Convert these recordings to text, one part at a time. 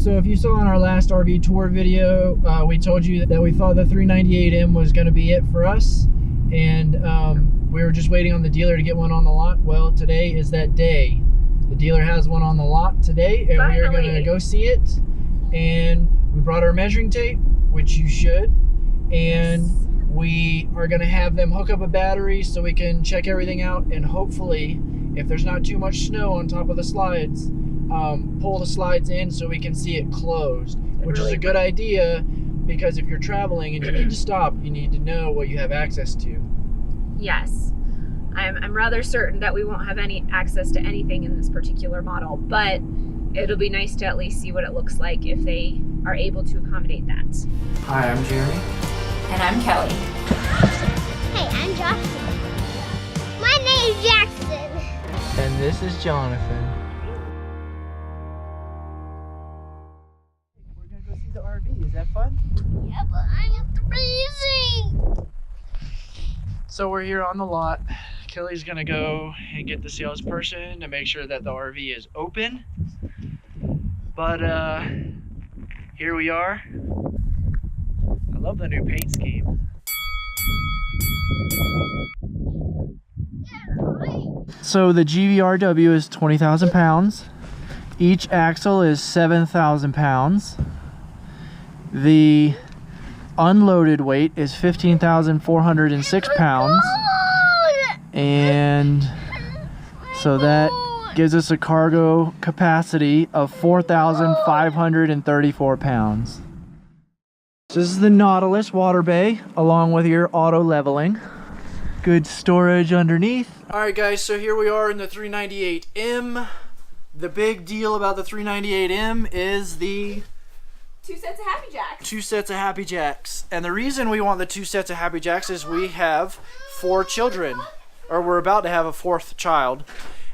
So if you saw on our last RV tour video, we told you that we thought the 398M was going to be it for us, and we were just waiting on the dealer to get one on the lot. Well, today is that day. The dealer has one on the lot today, and we are going to go see it. And we brought our measuring tape, which you should, and we are going to have them hook up a battery so we can check everything out, and hopefully, if there's not too much snow on top of the slides, pull the slides in so we can see it closed, which is a good idea, because if you're traveling and you need to stop, you need to know what you have access to. Yes. I'm rather certain that we won't have any access to anything in this particular model, but it'll be nice to at least see what it looks like if they are able to accommodate that. Hi, I'm Jeremy. And I'm Kelly. Hey, I'm Jocelyn. My name's Jackson. And this is Jonathan. We're gonna go see the RV. Is that fun? Yeah, but I'm freezing. So we're here on the lot. Kelly's gonna go and get the salesperson to make sure that the RV is open. But here we are. I love the new paint scheme. So the GVRW is 20,000 pounds. Each axle is 7,000 pounds. The unloaded weight is 15,406 pounds. And so that gives us a cargo capacity of 4,534 pounds. So this is the Nautilus water bay, along with your auto leveling. Good storage underneath. Alright guys, so here we are in the 398M. The big deal about the 398M is the 2 sets of Happy Jacks. 2 sets of Happy Jacks. And the reason we want the 2 sets of Happy Jacks is we have 4 children. Or we're about to have a 4th child.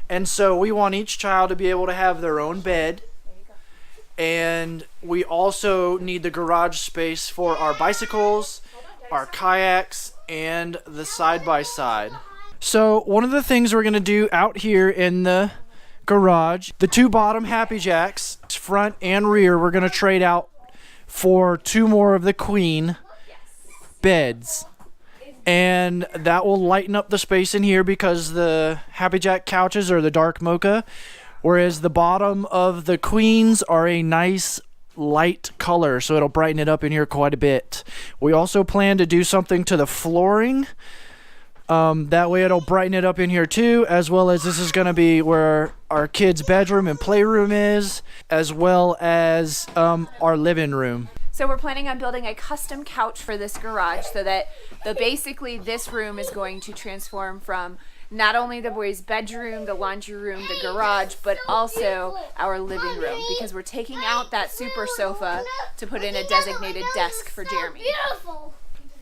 And so we want each child to be able to have their own bed. And we also need the garage space for our bicycles, our kayaks, and the side-by-side. So one of the things we're going to do out here in the garage, the 2 bottom Happy Jacks, front and rear, we're going to trade out for 2 more of the queen beds. And that will lighten up the space in here, because the Happy Jack couches are the dark mocha, whereas the bottom of the queens are a nice light color, so it'll brighten it up in here quite a bit. We also plan to do something to the flooring. That way it'll brighten it up in here too, as well as this is going to be where our kids' bedroom and playroom is, as well as our living room. So we're planning on building a custom couch for this garage, so that basically this room is going to transform from not only the boys' bedroom, the laundry room, the garage, but also our living room, because we're taking out that super sofa to put in a designated desk for Jeremy.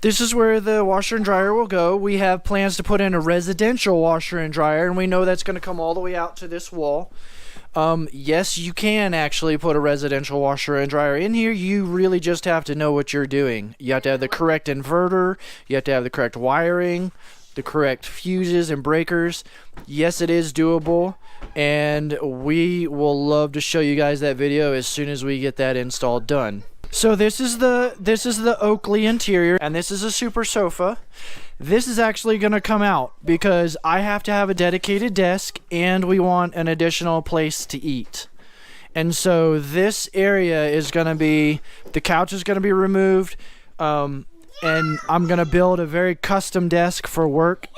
This is where the washer and dryer will go. We have plans to put in a residential washer and dryer, and we know that's going to come all the way out to this wall. Yes, you can actually put a residential washer and dryer in here. You really just have to know what you're doing. You have to have the correct inverter. You have to have the correct wiring, the correct fuses and breakers. Yes, it is doable, and we will love to show you guys that video as soon as we get that install done. So this is the Oakley interior, and this is a super sofa. This is actually going to come out because I have to have a dedicated desk, and we want an additional place to eat. And so this area is going to be, the couch is going to be removed, and I'm going to build a very custom desk for work.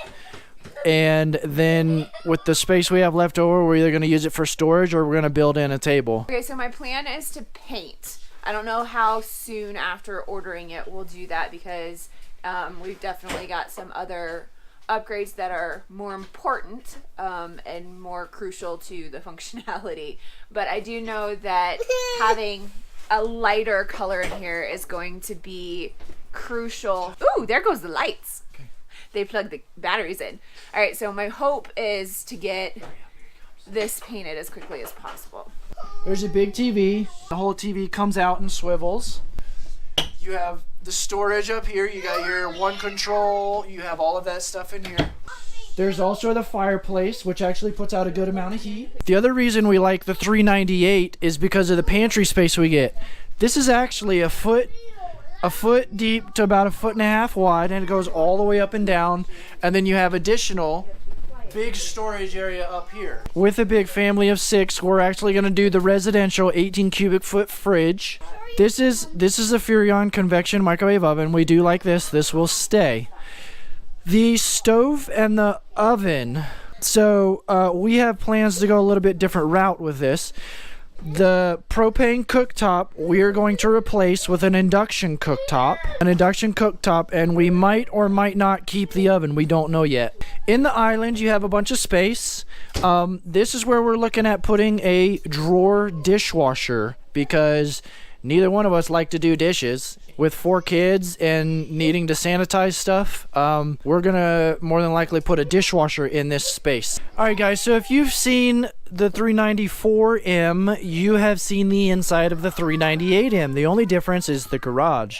And then with the space we have left over, we're either going to use it for storage or we're going to build in a table. Okay, so my plan is to paint. I don't know how soon after ordering it we'll do that, because we've definitely got some other upgrades that are more important and more crucial to the functionality. But I do know that having a lighter color in here is going to be crucial. Ooh, there goes the lights. Okay. They plug the batteries in. All right, so my hope is to get this painted as quickly as possible. There's a big TV. The whole TV comes out and swivels. You have the storage up here. You got your one control. You have all of that stuff in here. There's also the fireplace, which actually puts out a good amount of heat. The other reason we like the $398 is because of the pantry space we get. This is actually a foot deep to about 1.5 feet wide, and it goes all the way up and down. And then you have additional big storage area up here. With a big family of 6, we're actually going to do the residential 18 cubic foot fridge. This is a Furrion convection microwave oven. We do like this. This will stay. The stove and the oven. So we have plans to go a little bit different route with this. The propane cooktop we are going to replace with an induction cooktop. And we might or might not keep the oven. We don't know yet. In the island, you have a bunch of space. This is where we're looking at putting a drawer dishwasher because neither one of us like to do dishes. With 4 kids and needing to sanitize stuff, we're gonna more than likely put a dishwasher in this space. Alright guys, so if you've seen the 394M, you have seen the inside of the 398M. The only difference is the garage.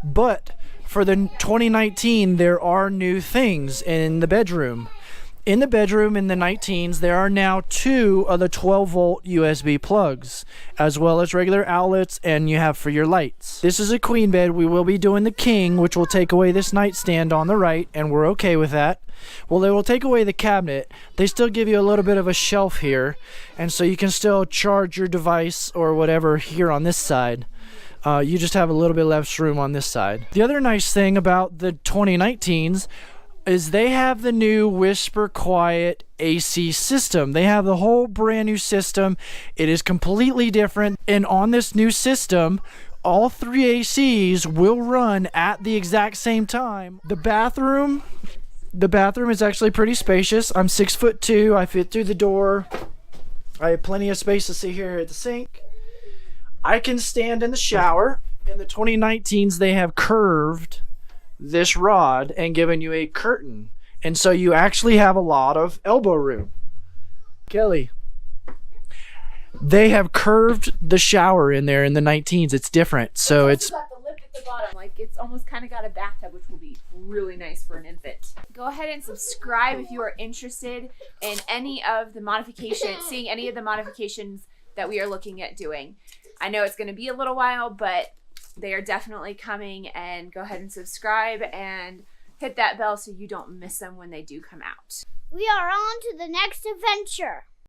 But for the 2019, there are new things in the bedroom. In the bedroom in the 19s, there are now 2 of the 12-volt USB plugs, as well as regular outlets, and you have for your lights. This is a queen bed. We will be doing the king, which will take away this nightstand on the right, and we're okay with that. Well, they will take away the cabinet. They still give you a little bit of a shelf here, and so you can still charge your device or whatever here on this side. You just have a little bit less room on this side. The other nice thing about the 2019s is they have the new Whisper Quiet AC system. They have the whole brand new system. It is completely different, and on this new system, all 3 ACs will run at the exact same time. The bathroom is actually pretty spacious. I'm 6'2". I fit through the door. I have plenty of space to sit here at the sink. I can stand in the shower. In the 2019s, they have curved this rod and given you a curtain, and so you actually have a lot of elbow room. Kelly, they have curved the shower in there in the 19s. It's different, so it's got the lip at the bottom, like it's almost kind of got a bathtub, which will be really nice for an infant. Go ahead and subscribe if you are interested in any of the modifications, seeing any of the modifications that we are looking at doing. I know it's going to be a little while, but they are definitely coming, and go ahead and subscribe and hit that bell so you don't miss them when they do come out. We are on to the next adventure.